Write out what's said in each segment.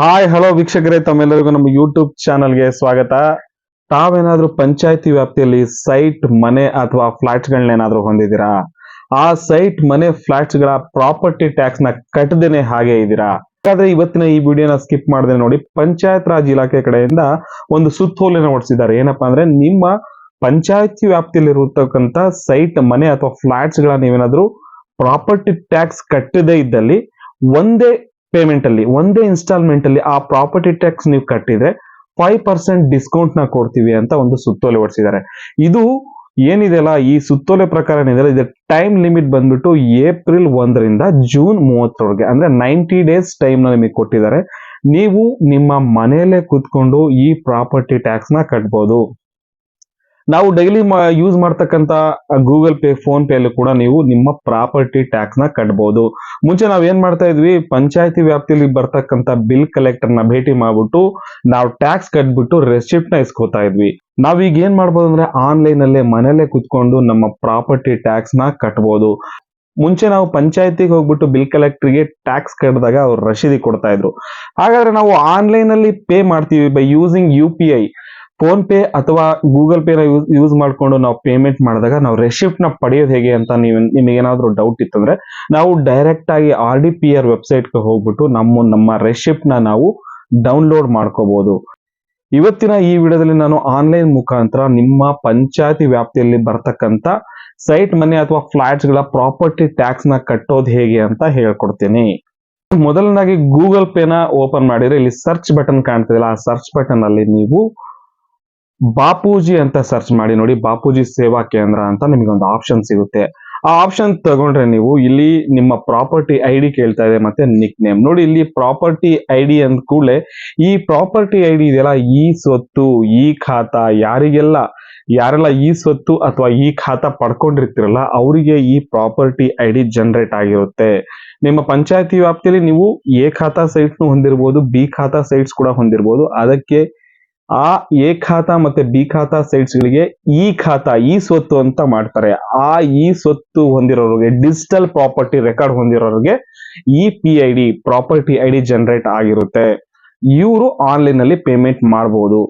Hi hello ವೀಕ್ಷಕರೇ, ತಮ್ಮೆಲ್ಲರಿಗೂ ನಮ್ಮ ಯೂಟ್ಯೂಬ್ ಚಾನಲ್ಗೆ ಸ್ವಾಗತ. ತಾವೇನಾದ್ರೂ ಪಂಚಾಯತಿ ವ್ಯಾಪ್ತಿಯಲ್ಲಿ ಸೈಟ್, ಮನೆ ಅಥವಾ ಫ್ಲಾಟ್ಗಳನ್ನೇನಾದ್ರೂ ಹೊಂದಿದ್ದೀರಾ? ಆ ಸೈಟ್, ಮನೆ, ಫ್ಲಾಟ್ಸ್ ಗಳ ಪ್ರಾಪರ್ಟಿ ಟ್ಯಾಕ್ಸ್ ನ ಕಟ್ಟದೇನೆ ಹಾಗೆ ಇದ್ದೀರಾ? ಹಾಗಾದ್ರೆ ಇವತ್ತಿನ ಈ ವಿಡಿಯೋನ ಸ್ಕಿಪ್ ಮಾಡದೆ ನೋಡಿ. ಪಂಚಾಯತ್ ರಾಜ್ ಇಲಾಖೆ ಕಡೆಯಿಂದ ಒಂದು ಸುತ್ತೋಲೆನ ಹೊರಡಿಸಿದ್ದಾರೆ. ಏನಪ್ಪಾ ಅಂದ್ರೆ, ನಿಮ್ಮ ಪಂಚಾಯತಿ ವ್ಯಾಪ್ತಿಯಲ್ಲಿ ಇರತಕ್ಕಂತ ಸೈಟ್, ಮನೆ ಅಥವಾ ಫ್ಲಾಟ್ಸ್ ಗಳ ನೀವೇನಾದ್ರೂ ಪ್ರಾಪರ್ಟಿ ಟ್ಯಾಕ್ಸ್ ಕಟ್ಟದೇ ಇದ್ದಲ್ಲಿ ಒಂದೇ ಪೇಮೆಂಟ್ ಅಲ್ಲಿ, ಒಂದೇ ಇನ್ಸ್ಟಾಲ್ಮೆಂಟ್ ಅಲ್ಲಿ ಆ ಪ್ರಾಪರ್ಟಿ ಟ್ಯಾಕ್ಸ್ ನೀವು ಕಟ್ಟಿದ್ರೆ 5% ಡಿಸ್ಕೌಂಟ್ ನ ಕೊಡ್ತೀವಿ ಅಂತ ಒಂದು ಸುತ್ತೋಲೆ ಹೊರಡಿಸಿದ್ದಾರೆ. ಇದು ಏನಿದೆಯಲ್ಲ, ಈ ಸುತ್ತೋಲೆ ಪ್ರಕಾರ ಏನಿದೆ, ಇದು ಟೈಮ್ ಲಿಮಿಟ್ ಬಂದ್ಬಿಟ್ಟು ಏಪ್ರಿಲ್ 1ರಿಂದ ಜೂನ್ 30ರವರೆಗೆ, ಅಂದ್ರೆ 90 ಡೇಸ್ ಟೈಮ್ ನ ನಿಮಗೆ ಕೊಟ್ಟಿದ್ದಾರೆ. ನೀವು ನಿಮ್ಮ ಮನೆಯಲ್ಲೇ ಕೂತ್ಕೊಂಡು ಈ ಪ್ರಾಪರ್ಟಿ ಟ್ಯಾಕ್ಸ್ ನ ಕಟ್ಬೋದು. ನಾವು ಡೈಲಿ ಯೂಸ್ ಮಾಡ್ತಕ್ಕಂತ ಗೂಗಲ್ ಪೇ, ಫೋನ್ ಪೇ ಅಲ್ಲೂ ಕೂಡ ನೀವು ನಿಮ್ಮ ಪ್ರಾಪರ್ಟಿ ಟ್ಯಾಕ್ಸ್ ನ ಕಟ್ಬಹುದು. ಮುಂಚೆ ನಾವ್ ಏನ್ ಮಾಡ್ತಾ ಇದ್ವಿ, ಪಂಚಾಯತಿ ವ್ಯಾಪ್ತಿಯಲ್ಲಿ ಬರ್ತಕ್ಕಂತ ಬಿಲ್ ಕಲೆಕ್ಟರ್ ನ ಭೇಟಿ ಮಾಡ್ಬಿಟ್ಟು ನಾವು ಟ್ಯಾಕ್ಸ್ ಕಟ್ಬಿಟ್ಟು ರೆಸಿಪ್ಟ್ ನ ಇಸ್ಕೋತಾ ಇದ್ವಿ. ನಾವೀಗ ಏನ್ ಮಾಡ್ಬೋದು ಅಂದ್ರೆ, ಆನ್ಲೈನ್ ಅಲ್ಲೇ ಮನೇಲೆ ಕುತ್ಕೊಂಡು ನಮ್ಮ ಪ್ರಾಪರ್ಟಿ ಟ್ಯಾಕ್ಸ್ ನ ಕಟ್ಬೋದು. ಮುಂಚೆ ನಾವು ಪಂಚಾಯತಿಗೆ ಹೋಗ್ಬಿಟ್ಟು ಬಿಲ್ ಕಲೆಕ್ಟರ್ಗೆ ಟ್ಯಾಕ್ಸ್ ಕಟ್ಟಿದಾಗ ಅವ್ರು ರಶೀದಿ ಕೊಡ್ತಾ ಇದ್ರು. ಹಾಗಾದ್ರೆ ನಾವು ಆನ್ಲೈನ್ ಅಲ್ಲಿ ಪೇ ಮಾಡ್ತೀವಿ by using UPI, phone pay ಅಥವಾ ಗೂಗಲ್ ಪೇ ನ ಯೂಸ್ ಮಾಡ್ಕೊಂಡು ನಾವು ಪೇಮೆಂಟ್ ಮಾಡಿದಾಗ ನಾವು ರೆಸಿಪ್ಟ್ ನ ಪಡೆಯೋದು ಹೇಗೆ ಅಂತ ನಿಮಗೇನಾದ್ರೂ ಡೌಟ್ ಇತ್ತಂದ್ರೆ, ನಾವು ಡೈರೆಕ್ಟ್ ಆಗಿ RDPR ವೆಬ್ಸೈಟ್ ಗೆ ಹೋಗ್ಬಿಟ್ಟು ನಮ್ಮ ರೆಸಿಪ್ಟ್ ನ ನಾವು ಡೌನ್ಲೋಡ್ ಮಾಡ್ಕೋಬಹುದು. ಇವತ್ತಿನ ಈ ವಿಡಿಯೋದಲ್ಲಿ ನಾನು ಆನ್ಲೈನ್ ಮುಖಾಂತರ ನಿಮ್ಮ ಪಂಚಾಯತಿ ವ್ಯಾಪ್ತಿಯಲ್ಲಿ ಬರ್ತಕ್ಕಂತ ಸೈಟ್, ಮನೆ ಅಥವಾ ಫ್ಲಾಟ್ಸ್ ಗಳ ಪ್ರಾಪರ್ಟಿ ಟ್ಯಾಕ್ಸ್ ನ ಕಟ್ಟೋದು ಹೇಗೆ ಅಂತ ಹೇಳ್ಕೊಡ್ತೀನಿ. ಮೊದಲನಾಗಿ ಗೂಗಲ್ ಪೇ ನ ಓಪನ್ ಮಾಡಿದ್ರೆ ಇಲ್ಲಿ ಸರ್ಚ್ ಬಟನ್ ಕಾಣ್ತಿದೆಯಲ್ಲ, ಆ ಸರ್ಚ್ ಬಟನ್ ಅಲ್ಲಿ ನೀವು ಬಾಪೂಜಿ ಅಂತ ಸರ್ಚ್ ಮಾಡಿ ನೋಡಿ. ಬಾಪೂಜಿ ಸೇವಾ ಕೇಂದ್ರ ಅಂತ ನಿಮಗೆ ಒಂದು ಆಪ್ಷನ್ ಸಿಗುತ್ತೆ. ಆ ಆಪ್ಷನ್ ತಗೊಂಡ್ರೆ ನೀವು ಇಲ್ಲಿ ನಿಮ್ಮ ಪ್ರಾಪರ್ಟಿ ID ಕೇಳ್ತಾ ಇದೆ, ಮತ್ತೆ ನಿಕ್ ನೇಮ್ ನೋಡಿ. ಇಲ್ಲಿ ಪ್ರಾಪರ್ಟಿ ID ಅಂದ ಕೂಡಲೇ ಈ ಪ್ರಾಪರ್ಟಿ ID ಇದೆಯಲ್ಲ, ಈ ಸ್ವತ್ತು, ಈ ಖಾತಾ, ಯಾರೆಲ್ಲ ಈ ಸ್ವತ್ತು ಅಥವಾ ಈ ಖಾತಾ ಪಡ್ಕೊಂಡಿರ್ತಿರಲ್ಲ ಅವರಿಗೆ ಈ ಪ್ರಾಪರ್ಟಿ ID ಜನರೇಟ್ ಆಗಿರುತ್ತೆ. ನಿಮ್ಮ ಪಂಚಾಯತಿ ವ್ಯಾಪ್ತಿಯಲ್ಲಿ ನೀವು ಎ ಖಾತಾ ಸೈಟ್ಸ್ ಹೊಂದಿರಬಹುದು, ಬಿ ಖಾತಾ ಸೈಟ್ಸ್ ಕೂಡ ಹೊಂದಿರಬಹುದು. ಅದಕ್ಕೆ ಆ ಎ ಖಾತಾ ಮತ್ತೆ ಬಿ ಖಾತಾ ಸೈಟ್ಸ್ ಗಳಿಗೆ ಈ ಖಾತಾ, ಈ ಸ್ವತ್ತು ಅಂತ ಮಾಡ್ತಾರೆ. ಆ ಈ ಸ್ವತ್ತು ಹೊಂದಿರೋರಿಗೆ, ಡಿಜಿಟಲ್ ಪ್ರಾಪರ್ಟಿ ರೆಕಾರ್ಡ್ ಹೊಂದಿರೋರಿಗೆ ಈ PID, ಪ್ರಾಪರ್ಟಿ ID ಜನರೇಟ್ ಆಗಿರುತ್ತೆ. ಇವರು ಆನ್ಲೈನ್ ಅಲ್ಲಿ ಪೇಮೆಂಟ್ ಮಾಡಬಹುದು.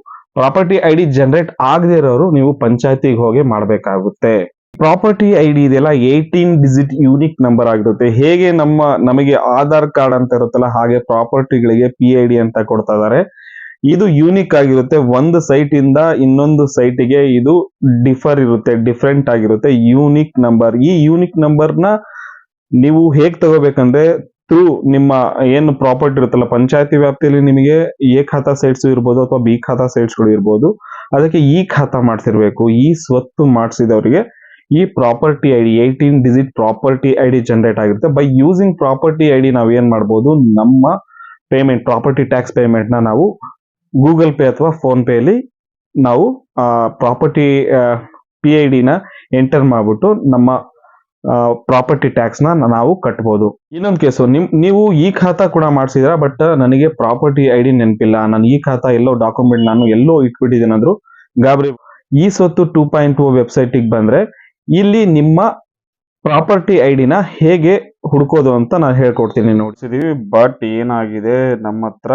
ಪ್ರಾಪರ್ಟಿ ID ಜನರೇಟ್ ಆಗದೆ ಇರೋರು ನೀವು ಪಂಚಾಯತಿಗೆ ಹೋಗಿ ಮಾಡಬೇಕಾಗುತ್ತೆ. ಪ್ರಾಪರ್ಟಿ ID ಇದೆಲ್ಲ 18 ಡಿಜಿಟ್ ಯೂನಿಕ್ ನಂಬರ್ ಆಗಿರುತ್ತೆ. ಹೇಗೆ ನಮಗೆ ಆಧಾರ್ ಕಾರ್ಡ್ ಅಂತ ಇರುತ್ತಲ್ಲ, ಹಾಗೆ ಪ್ರಾಪರ್ಟಿಗಳಿಗೆ PID ಅಂತ ಕೊಡ್ತಾ ಇದ್ದಾರೆ. ಇದು ಯೂನಿಕ್ ಆಗಿರುತ್ತೆ. ಒಂದು ಸೈಟ್ ಇಂದ ಇನ್ನೊಂದು ಸೈಟಿಗೆ ಇದು ಡಿಫರೆಂಟ್ ಆಗಿರುತ್ತೆ. Unique number. ಈ ಯೂನಿಕ್ ನಂಬರ್ ನ ನೀವು ಹೇಗ್ ತಗೋಬೇಕಂದ್ರೆ, ಥ್ರೂ ನಿಮ್ಮ ಏನು ಪ್ರಾಪರ್ಟಿ ಇರುತ್ತಲ್ಲ, ಪಂಚಾಯತಿ ವ್ಯಾಪ್ತಿಯಲ್ಲಿ ನಿಮಗೆ ಎ ಖಾತಾ ಸೈಟ್ಸ್ ಇರ್ಬೋದು ಅಥವಾ ಬಿ ಖಾತಾ ಸೈಟ್ಸ್ ಗಳು ಇರ್ಬೋದು. ಅದಕ್ಕೆ ಈ ಖಾತಾ ಮಾಡಿಸಿರ್ಬೇಕು. ಈ ಸ್ವತ್ತು ಮಾಡಿಸಿದವರಿಗೆ ಈ property ID 18 digit property ID generate ಆಗಿರುತ್ತೆ. ಬೈ ಯೂಸಿಂಗ್ ಪ್ರಾಪರ್ಟಿ ID ನಾವು ಏನ್ ಮಾಡ್ಬೋದು, ನಮ್ಮ ಪೇಮೆಂಟ್, ಪ್ರಾಪರ್ಟಿ ಟ್ಯಾಕ್ಸ್ ಪೇಮೆಂಟ್ ನ ನಾವು ಗೂಗಲ್ ಪೇ ಅಥವಾ ಫೋನ್ ಪೇ ಅಲ್ಲಿ ನಾವು ಪ್ರಾಪರ್ಟಿ PID ನ ಎಂಟರ್ ಮಾಡ್ಬಿಟ್ಟು ನಮ್ಮ ಪ್ರಾಪರ್ಟಿ ಟ್ಯಾಕ್ಸ್ ನ ನಾವು ಕಟ್ಬೋದು. ಇನ್ನೊಂದು ಕೇಸು, ನೀವು ಈ ಖಾತಾ ಕೂಡ ಮಾಡಿಸಿದ್ರ, ಬಟ್ ನನಗೆ ಪ್ರಾಪರ್ಟಿ ID ನೆನಪಿಲ್ಲ, ನಾನು ಈ ಖಾತಾ ಎಲ್ಲೋ ಡಾಕ್ಯುಮೆಂಟ್ ನಾನು ಎಲ್ಲೋ ಇಟ್ಬಿಟ್ಟಿದ್ದೇನೆ ಅಂದ್ರು ಗಾಬರಿ. ಈ ಸ್ವತ್ತು 2.0 ವೆಬ್ಸೈಟ್ ಗೆ ಬಂದ್ರೆ ಇಲ್ಲಿ ನಿಮ್ಮ ಪ್ರಾಪರ್ಟಿ ID ನ ಹೇಗೆ ಹುಡ್ಕೋದು ಅಂತ ನಾನು ಹೇಳ್ಕೊಡ್ತೀನಿ. ನೋಡ್ಸಿದೀವಿ, ಬಟ್ ಏನಾಗಿದೆ, ನಮ್ಮ ಹತ್ರ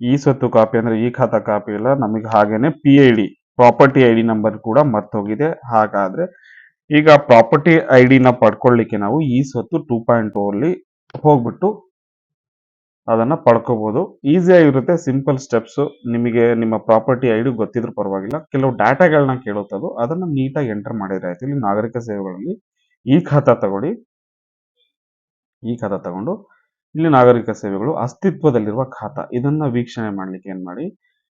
ಈ ಸ್ವತ್ತು ಕಾಪಿ ಅಂದ್ರೆ ಈ ಖಾತಾ ಕಾಪಿ ಇಲ್ಲ, ನಮಗೆ ಹಾಗೇನೆ PID, ಪ್ರಾಪರ್ಟಿ ID ನಂಬರ್ ಕೂಡ ಮರ್ತೋಗಿದೆ. ಹಾಗಾದ್ರೆ ಈಗ ಪ್ರಾಪರ್ಟಿ ID ನ ಪಡ್ಕೊಳ್ಳಿಕ್ಕೆ ನಾವು ಈ ಸ್ವತ್ತು 2.0 ಅಲ್ಲಿ ಹೋಗ್ಬಿಟ್ಟು ಅದನ್ನ ಪಡ್ಕೋಬಹುದು. ಈಸಿ ಆಗಿರುತ್ತೆ, ಸಿಂಪಲ್ ಸ್ಟೆಪ್ಸ್. ನಿಮಗೆ ನಿಮ್ಮ ಪ್ರಾಪರ್ಟಿ ID ಗೊತ್ತಿದ್ರು ಪರವಾಗಿಲ್ಲ. ಕೆಲವು ಡಾಟಾಗಳನ್ನ ಕೇಳುತ್ತದು, ಅದನ್ನ ನೀಟಾಗಿ ಎಂಟರ್ ಮಾಡಿದ್ರೆ ಆಯ್ತು. ಇಲ್ಲಿ ನಾಗರಿಕ ಸೇವೆಗಳಲ್ಲಿ ಈ ಖಾತಾ ತಗೊಳ್ಳಿ. ಈ ಖಾತಾ ತಗೊಂಡು ಇಲ್ಲಿ ನಾಗರಿಕ ಸೇವೆಗಳು, ಅಸ್ತಿತ್ವದಲ್ಲಿರುವ ಖಾತಾ, ಇದನ್ನ ವೀಕ್ಷಣೆ ಮಾಡ್ಲಿಕ್ಕೆ ಏನ್ ಮಾಡಿ,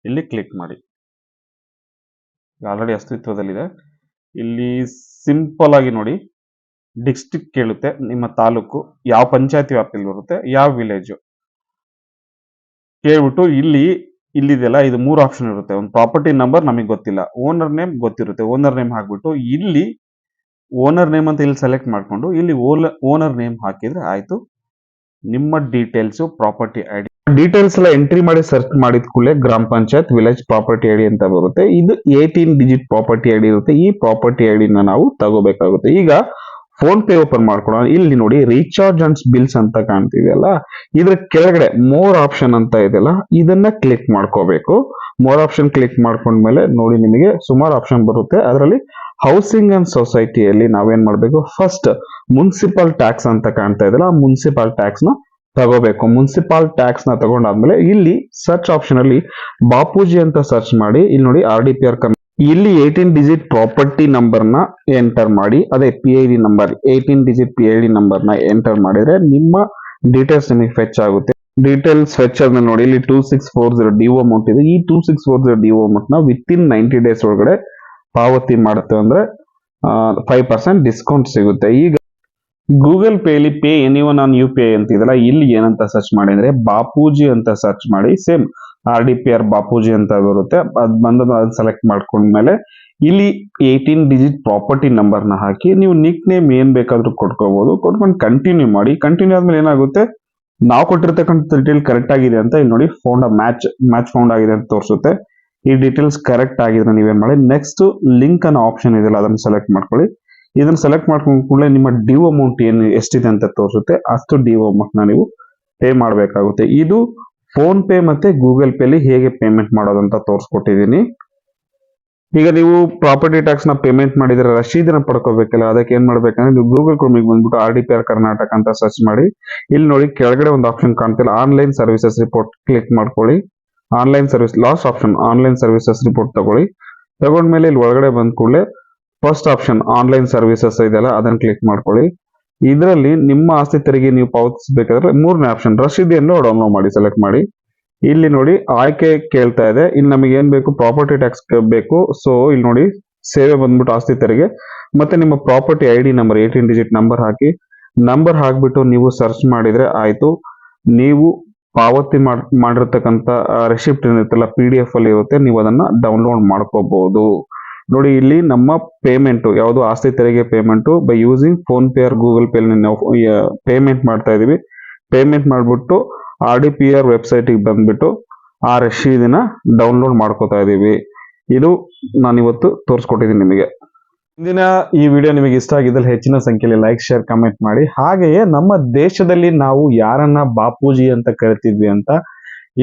ಇಲ್ಲಿ ಕ್ಲಿಕ್ ಮಾಡಿ. ಆಲ್ರೆಡಿ ಅಸ್ತಿತ್ವದಲ್ಲಿದೆ. ಇಲ್ಲಿ ಸಿಂಪಲ್ ಆಗಿ ನೋಡಿ, ಡಿಸ್ಟ್ರಿಕ್ಟ್ ಕೇಳುತ್ತೆ, ನಿಮ್ಮ ತಾಲೂಕು, ಯಾವ ಪಂಚಾಯತಿ ವ್ಯಾಪ್ತಿಯಲ್ಲಿ ಬರುತ್ತೆ, ಯಾವ ವಿಲೇಜ್ ಕೇಳ್ಬಿಟ್ಟು ಇಲ್ಲಿದೆಲ್ಲ ಇದು 3 ಆಪ್ಷನ್ ಇರುತ್ತೆ. ಒಂದು ಪ್ರಾಪರ್ಟಿ ನಂಬರ್ ನಮಗೆ ಗೊತ್ತಿಲ್ಲ, ಓನರ್ ನೇಮ್ ಗೊತ್ತಿರುತ್ತೆ, ಓನರ್ ನೇಮ್ ಹಾಕ್ಬಿಟ್ಟು ಇಲ್ಲಿ ಓನರ್ ನೇಮ್ ಅಂತ ಇಲ್ಲಿ ಸೆಲೆಕ್ಟ್ ಮಾಡ್ಕೊಂಡು ಇಲ್ಲಿ ಓನರ್ ನೇಮ್ ಹಾಕಿದ್ರೆ ಆಯ್ತು. ನಿಮ್ಮ ಡೀಟೇಲ್ಸ್, ಪ್ರಾಪರ್ಟಿ ID ಡೀಟೇಲ್ಸ್ ಎಲ್ಲ ಎಂಟ್ರಿ ಮಾಡಿ ಸರ್ಚ್ ಮಾಡಿದ ಕೂಡಲೇ ಗ್ರಾಮ ಪಂಚಾಯತ್ ವಿಲೇಜ್ ಪ್ರಾಪರ್ಟಿ ID ಅಂತ ಬರುತ್ತೆ. ಇದು 18 ಡಿಜಿಟ್ ಪ್ರಾಪರ್ಟಿ ID ಇರುತ್ತೆ. ಈ ಪ್ರಾಪರ್ಟಿ ID ನ ನಾವು ತಗೋಬೇಕಾಗುತ್ತೆ. ಈಗ ಫೋನ್ ಪೇ ಓಪನ್ ಮಾಡ್ಕೊಳ್ಳೋಣ. ಇಲ್ಲಿ ನೋಡಿ ರೀಚಾರ್ಜ್ ಅಂಡ್ ಬಿಲ್ಸ್ ಅಂತ ಕಾಣ್ತಿದೆಯಲ್ಲ, ಇದ್ರ ಕೆಳಗಡೆ ಮೋರ್ ಆಪ್ಷನ್ ಅಂತ ಇದೆಯಲ್ಲ, ಇದನ್ನ ಕ್ಲಿಕ್ ಮಾಡ್ಕೋಬೇಕು. ಮೋರ್ ಆಪ್ಷನ್ ಕ್ಲಿಕ್ ಮಾಡ್ಕೊಂಡ್ಮೇಲೆ ನೋಡಿ ನಿಮಗೆ ಸುಮಾರು ಆಪ್ಷನ್ ಬರುತ್ತೆ. ಅದರಲ್ಲಿ ಹೌಸಿಂಗ್ ಅಂಡ್ ಸೊಸೈಟಿಯಲ್ಲಿ ನಾವೇನ್ ಮಾಡ್ಬೇಕು, ಫಸ್ಟ್ ಮುನ್ಸಿಪಲ್ ಟ್ಯಾಕ್ಸ್ ಅಂತ ಕಾಣ್ತಾ ಇದೆಯಲ್ಲ, ಆ ಮುನ್ಸಿಪಲ್ ಟ್ಯಾಕ್ಸ್ ನ ತಗೋಬೇಕು. ಮುನ್ಸಿಪಲ್ ಟ್ಯಾಕ್ಸ್ ನ ತಗೊಂಡಾದ್ಮೇಲೆ ಇಲ್ಲಿ ಸರ್ಚ್ ಆಪ್ಷನ್ ಅಲ್ಲಿ ಬಾಪೂಜಿ ಅಂತ ಸರ್ಚ್ ಮಾಡಿ, ಇಲ್ಲಿ ನೋಡಿ RDPR ಇಲ್ಲಿ 18 ಡಿಜಿಟ್ ಪ್ರಾಪರ್ಟಿ ನಂಬರ್ ನ ಎಂಟರ್ ಮಾಡಿ, ಅದೇ PID number 18 digit PID number ನ ಎಂಟರ್ ಮಾಡಿದ್ರೆ ನಿಮ್ಮ ಡೀಟೇಲ್ಸ್ ನಿಮಗೆ ಫೆಚ್ ಆಗುತ್ತೆ. ಡೀಟೇಲ್ಸ್ ಫೆಚ್ ಆದ್ಮೇಲೆ ನೋಡಿ ಇಲ್ಲಿ 2640 ಡಿಒ ಅಮೌಂಟ್ ಇದೆ. ಈ 2640 ಡಿಒ ಅಮೌಂಟ್ ನ ವಿತಿನ್ 90 ಡೇಸ್ ಒಳಗಡೆ ಪಾವತಿ ಮಾಡುತ್ತೆ ಅಂದ್ರೆ 5% ಡಿಸ್ಕೌಂಟ್ ಸಿಗುತ್ತೆ. ಈಗ ಗೂಗಲ್ ಪೇ ಅಲ್ಲಿ ಪೇ ಎನಿವನ್ ಆನ್ UPI ಅಂತಿದೆಲ್ಲ, ಇಲ್ಲಿ ಏನಂತ ಸರ್ಚ್ ಮಾಡಿ ಅಂದ್ರೆ ಬಾಪೂಜಿ ಅಂತ ಸರ್ಚ್ ಮಾಡಿ, ಸೇಮ್ RDPR ಬಾಪೂಜಿ ಅಂತ ಬರುತ್ತೆ. ಅದ್ ಬಂದ ಸೆಲೆಕ್ಟ್ ಮಾಡ್ಕೊಂಡ್ಮೇಲೆ ಇಲ್ಲಿ 18 ಡಿಜಿಟ್ ಪ್ರಾಪರ್ಟಿ ನಂಬರ್ ನ ಹಾಕಿ ನೀವು ನಿಕ್ ನೇಮ್ ಏನ್ ಬೇಕಾದ್ರೂ ಕೊಟ್ಕೋಬಹುದು. ಕೊಟ್ಕೊಂಡು ಕಂಟಿನ್ಯೂ ಮಾಡಿ. ಕಂಟಿನ್ಯೂ ಆದ್ಮೇಲೆ ಏನಾಗುತ್ತೆ, ನಾವು ಕೊಟ್ಟಿರ್ತಕ್ಕಂಥ ಡೀಟೇಲ್ ಕರೆಕ್ಟ್ ಆಗಿದೆ ಅಂತ ಇಲ್ಲಿ ನೋಡಿ ಫೌಂಡ್ ಮ್ಯಾಚ್ ಫೌಂಡ್ ಆಗಿದೆ ಅಂತ ತೋರಿಸುತ್ತೆ. ಈ ಡೀಟೇಲ್ಸ್ ಕರೆಕ್ಟ್ ಆಗಿದ್ರೆ ನೀವೇನ್ ಮಾಡಿ, ನೆಕ್ಸ್ಟ್ ಲಿಂಕ್ ಅನ್ನೋ ಆಪ್ಷನ್ ಇದೆಯಲ್ಲ, ಅದನ್ನ ಸೆಲೆಕ್ಟ್ ಮಾಡ್ಕೊಳ್ಳಿ. ಇದನ್ನ ಸೆಲೆಕ್ಟ್ ಮಾಡ್ಕೊಂಡ್ ಕೂಡಲೇ ನಿಮ್ಮ ಡ್ಯೂ ಅಮೌಂಟ್ ಏನು ಎಷ್ಟಿದೆ ಅಂತ ತೋರಿಸುತ್ತೆ. ಅಷ್ಟು ಡ್ಯೂ ಅಮೌಂಟ್ ನ ನೀವು ಪೇ ಮಾಡಬೇಕಾಗುತ್ತೆ. ಇದು ಫೋನ್ ಪೇ ಮತ್ತೆ ಗೂಗಲ್ ಪೇ ಅಲ್ಲಿ ಹೇಗೆ ಪೇಮೆಂಟ್ ಮಾಡೋದಂತ ತೋರಿಸ್ಕೊಟ್ಟಿದ್ದೀನಿ. ಈಗ ನೀವು ಪ್ರಾಪರ್ಟಿ ಟ್ಯಾಕ್ಸ್ ನ ಪೇಮೆಂಟ್ ಮಾಡಿದ್ರೆ ರಶೀದಿನ ಪಡ್ಕೋಬೇಕಲ್ಲ, ಅದಕ್ಕೆ ಏನ್ ಮಾಡ್ಬೇಕಂದ್ರೆ ನೀವು ಗೂಗಲ್ ಕ್ರೋಮಿಗೆ ಬಂದ್ಬಿಟ್ಟು RDPR ಕರ್ನಾಟಕ ಅಂತ ಸರ್ಚ್ ಮಾಡಿ. ಇಲ್ಲಿ ನೋಡಿ ಕೆಳಗಡೆ ಒಂದು ಆಪ್ಷನ್ ಕಾಣ್ತಿಲ್ಲ, ಆನ್ಲೈನ್ ಸರ್ವಿಸಸ್ ರಿಪೋರ್ಟ್ ಕ್ಲಿಕ್ ಮಾಡ್ಕೊಳ್ಳಿ. Online service last option online services report ತಗೊಳ್ಳಿ. ತಗೊಂಡ್ಮೇಲೆ ಇಲ್ಲಿ ಒಳಗಡೆ ಬಂದ ಕೂಡಲೇ ಫಸ್ಟ್ ಆಪ್ಷನ್ ಆನ್ಲೈನ್ ಸರ್ವಿಸಸ್ ಇದೆಯಲ್ಲ, ಅದನ್ನ ಕ್ಲಿಕ್ ಮಾಡ್ಕೊಳ್ಳಿ. ಇದರಲ್ಲಿ ನಿಮ್ಮ ಆಸ್ತಿ ತೆರಿಗೆ ನೀವು ಪಾವತಿಸಬೇಕಾದ್ರೆ ಮೂರನೇ ಆಪ್ಷನ್ ರಸೀದಿಯನ್ನು ಡೌನ್ಲೋಡ್ ಮಾಡಿ ಸೆಲೆಕ್ಟ್ ಮಾಡಿ. ಇಲ್ಲಿ ನೋಡಿ ಆಯ್ಕೆ ಕೇಳ್ತಾ ಇದೆ. ಇಲ್ಲಿ ನಮಗೆ ಏನ್ ಬೇಕು, ಪ್ರಾಪರ್ಟಿ ಟ್ಯಾಕ್ಸ್ ಬೇಕು. ಸೊ ಇಲ್ಲಿ ನೋಡಿ ಸೇವೆ ಬಂದ್ಬಿಟ್ಟು ಆಸ್ತಿ ತೆರಿಗೆ ಮತ್ತೆ ನಿಮ್ಮ property ID number 18 digit number ಹಾಕಿ. ನಂಬರ್ ಹಾಕ್ಬಿಟ್ಟು ನೀವು ಸರ್ಚ್ ಮಾಡಿದ್ರೆ ಆಯ್ತು. ನೀವು ಪಾವತಿ ಮಾಡಿರ್ತಕ್ಕಂಥ ರೆಸಿಪ್ಟ್ ಏನಿರುತ್ತಲ್ಲ PDF ಅಲ್ಲಿ ಇರುತ್ತೆ, ನೀವು ಅದನ್ನ ಡೌನ್ಲೋಡ್ ಮಾಡ್ಕೋಬಹುದು. ನೋಡಿ ಇಲ್ಲಿ ನಮ್ಮ ಪೇಮೆಂಟ್ ಯಾವುದು ಆಸ್ತಿ ತೆರಿಗೆ payment by using phone pay R Google pay ನಾವು ಪೇಮೆಂಟ್ ಮಾಡ್ತಾ ಇದೀವಿ. ಪೇಮೆಂಟ್ ಮಾಡ್ಬಿಟ್ಟು RDPR ವೆಬ್ಸೈಟ್ ಗೆ ಬಂದ್ಬಿಟ್ಟು ಆ ರಶೀದಿನ ಡೌನ್ಲೋಡ್ ಮಾಡ್ಕೋತಾ ಇದೀವಿ. ಇದು ನಾನು ಇವತ್ತು ತೋರಿಸ್ಕೊಟ್ಟಿದ್ದೀನಿ ನಿಮಗೆ. ಇಂದಿನ ಈ ವಿಡಿಯೋ ನಿಮಗೆ ಇಷ್ಟ ಆಗಿದ್ದಲ್ಲಿ ಹೆಚ್ಚಿನ ಸಂಖ್ಯೆಯಲ್ಲಿ ಲೈಕ್, ಶೇರ್, ಕಮೆಂಟ್ ಮಾಡಿ. ಹಾಗೆಯೇ ನಮ್ಮ ದೇಶದಲ್ಲಿ ನಾವು ಯಾರನ್ನ ಬಾಪೂಜಿ ಅಂತ ಕರಿತಿದ್ವಿ ಅಂತ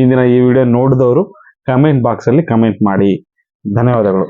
ಇಂದಿನ ಈ ವಿಡಿಯೋ ನೋಡಿದವರು ಕಮೆಂಟ್ ಬಾಕ್ಸ್ ಅಲ್ಲಿ ಕಮೆಂಟ್ ಮಾಡಿ. ಧನ್ಯವಾದಗಳು.